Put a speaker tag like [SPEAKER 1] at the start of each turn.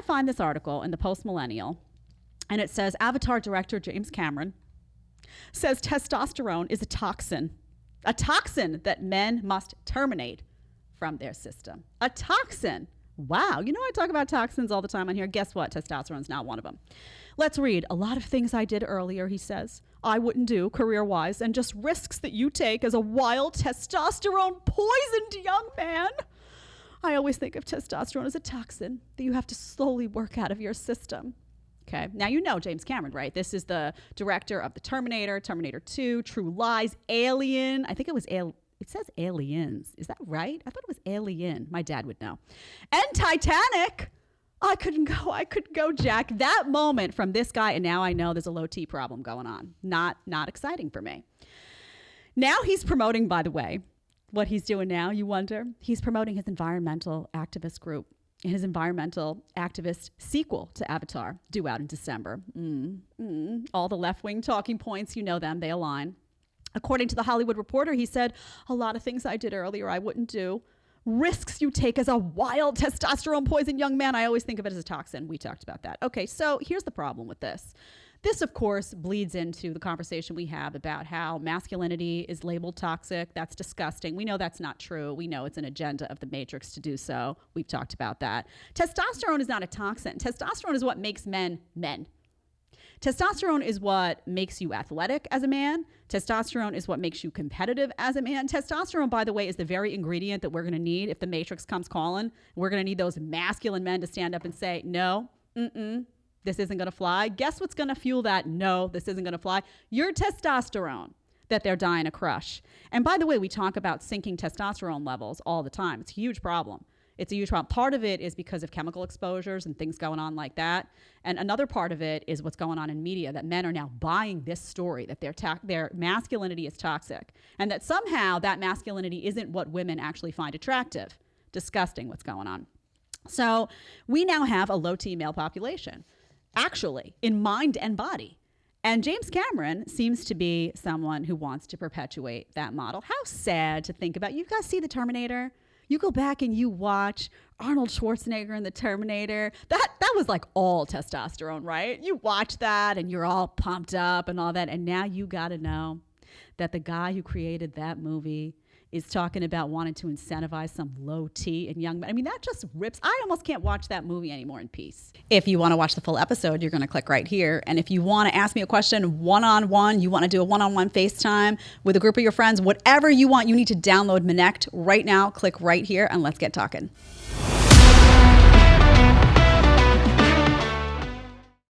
[SPEAKER 1] I find this article in the Post Millennial, and it says Avatar director James Cameron says testosterone is a toxin that men must terminate from their system. A toxin. Wow. You know, I talk about toxins all the time on here. Guess what? Testosterone's not one of them. Let's read. A lot of things I did earlier, he says, I wouldn't do career-wise, and just risks that you take as a wild testosterone poisoned young man. I always think of testosterone as a toxin that you have to slowly work out of your system. Okay. Now, you know James Cameron, right? This is the director of The Terminator, Terminator 2, True Lies, Alien. I think it was It says Aliens. Is that right? I thought it was Alien. My dad would know. And Titanic. I couldn't go, Jack. That moment from this guy, and now I know there's a low T problem going on. Not exciting for me. Now he's promoting, by the way, what he's doing now, you wonder? He's promoting his environmental activist group. His environmental activist sequel to Avatar, due out in December. All the left-wing talking points, you know them, they align. According to The Hollywood Reporter, he said, a lot of things I did earlier I wouldn't do. Risks you take as a wild testosterone poisoned young man. I always think of it as a toxin. We talked about that. Okay, so here's the problem with this. This, of course, bleeds into the conversation we have about how masculinity is labeled toxic. That's disgusting. We know that's not true. We know it's an agenda of the Matrix to do so. We've talked about that. Testosterone is not a toxin. Testosterone is what makes men men. Testosterone is what makes you athletic as a man. Testosterone is what makes you competitive as a man. Testosterone, by the way, is the very ingredient that we're going to need if the Matrix comes calling. We're going to need those masculine men to stand up and say, no, this isn't going to fly. Guess what's going to fuel that? No, this isn't going to fly. Your testosterone that they're dying to crush. And by the way, we talk about sinking testosterone levels all the time. It's a huge problem. It's a huge problem. Part of it is because of chemical exposures and things going on like that. And another part of it is what's going on in media, that men are now buying this story that their masculinity is toxic and that somehow that masculinity isn't what women actually find attractive. Disgusting what's going on. So we now have a low T male population, actually, in mind and body. And James Cameron seems to be someone who wants to perpetuate that model. How sad to think about. You guys see The Terminator? You go back and you watch Arnold Schwarzenegger in The Terminator. That was like all testosterone, right? You watch that and you're all pumped up and all that. And now you got to know that the guy who created that movie is talking about wanting to incentivize some low T in young men. I mean, that just rips. I almost can't watch that movie anymore in peace. If you want to watch the full episode, you're going to click right here. And if you want to ask me a question one-on-one, you want to do a one-on-one FaceTime with a group of your friends, whatever you want, you need to download Connect right now. Click right here and let's get talking.